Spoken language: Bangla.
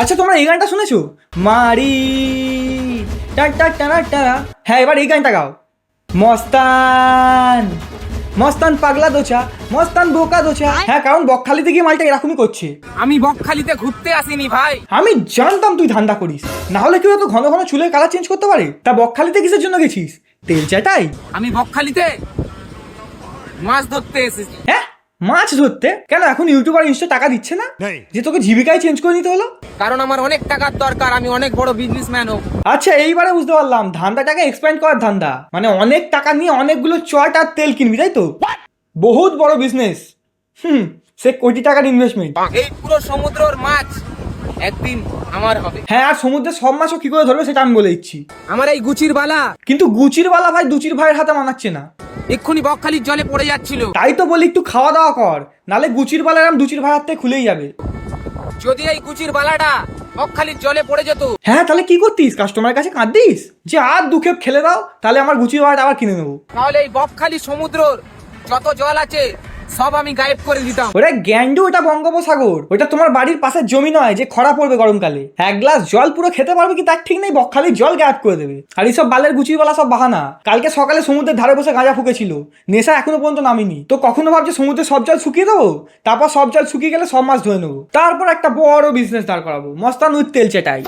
আচ্ছা তোমরা এই গানটা শুনেছো? মারি হ্যাঁ, এবার এই গানটা গাও। মস্তান মস্তান পাগলা দোচা, মস্তান বোকা দোচা। হ্যাঁ, কারণ বকখালিতে গিয়ে মালটা এরকমই করছে। আমি বকখালিতে ঘুরতে আসিনি ভাই। আমি জানতাম তুই ধান্দা করিস, না হলে কেউ এত ঘন ঘন চুলের কালার চেঞ্জ করতে পারে? তা বকখালিতে কিসের জন্য গেছিস? তেল চাটাই? আমি বকখালিতে মাছ ধরতে এসেছি। হ্যাঁ, মাছ ধরতে? কেন এখন ইউটিউব আর ইনস্টা টাকা দিচ্ছে না যে তোকে জীবিকায় চেঞ্জ করে নিতে হলো? কারণ আমার অনেক টাকার দরকার, আমি অনেক বড় বিজনেসম্যান হোক। আচ্ছা, এইবারে বুঝতে পারলাম ধান্দাটাকে এক্সপ্যান্ড করার ধান্দা। মানে অনেক টাকা নিয়ে অনেকগুলো চট আর তেল কিনবি, তাই তো? বহুত বড় বিজনেস। সে কোটি টাকার ইনভেস্টমেন্ট। এই পুরো সমুদ্রের মাছ একদিন আমার হবে। হ্যাঁ, আর সমুদ্রের সব মাছও কি করে ধরবে সেটা আমি বলে দিচ্ছি। আমার এই গুচির বালা কিন্তু গুচির বালা ভাই দুচির ভাইয়ের হাতে মানাচ্ছে না। এক্ষুনি বকখালির জলে পড়ে যাচ্ছিল। তাই তো বলি একটু খাওয়া দাওয়া কর, নালে গুচির বালা এরম দুচির ভাইয়ের হাতে খুলেই যাবে। যদি এই গুচির বালাটা বকখালির জলে পড়ে যেত, হ্যাঁ, তাহলে কি করতিস? কাস্টমারের কাছে কাঁদতিস যে আর দু খেপ খেলে দাও, তাহলে আমার গুচির বালাটা আবার কিনে নেবো। তাহলে এই বকখালি সমুদ্রের যত জল আছে সব আমি গায়েব করে দিতাম। ওটা গ্যান্ডু, ওটা বঙ্গোপসাগর। ওটা তোমার বাড়ির পাশের জমি নয় যে খরা পড়বে গরমকালে। এক গ্লাস জল পুরো খেতে পারবে কি তার ঠিক নেই, বকখালির জল গায়েব করে দেবে। আর এইসব বালের গুচিরওয়ালা সব বাহানা। কালকে সকালে সমুদ্রের ধারে বসে গাঁজা ফুকেছিল, নেশা এখনো পর্যন্ত নামিনি। তো কখনো ভাবছে সমুদ্রের সব জল শুকিয়ে দেবো, তারপর সব জল শুকিয়ে গেলে সব মাছ ধরে নেবো, তারপর একটা বড় বিজনেস দাঁড় করাবো, মস্তান উইথ তেল চেটাই।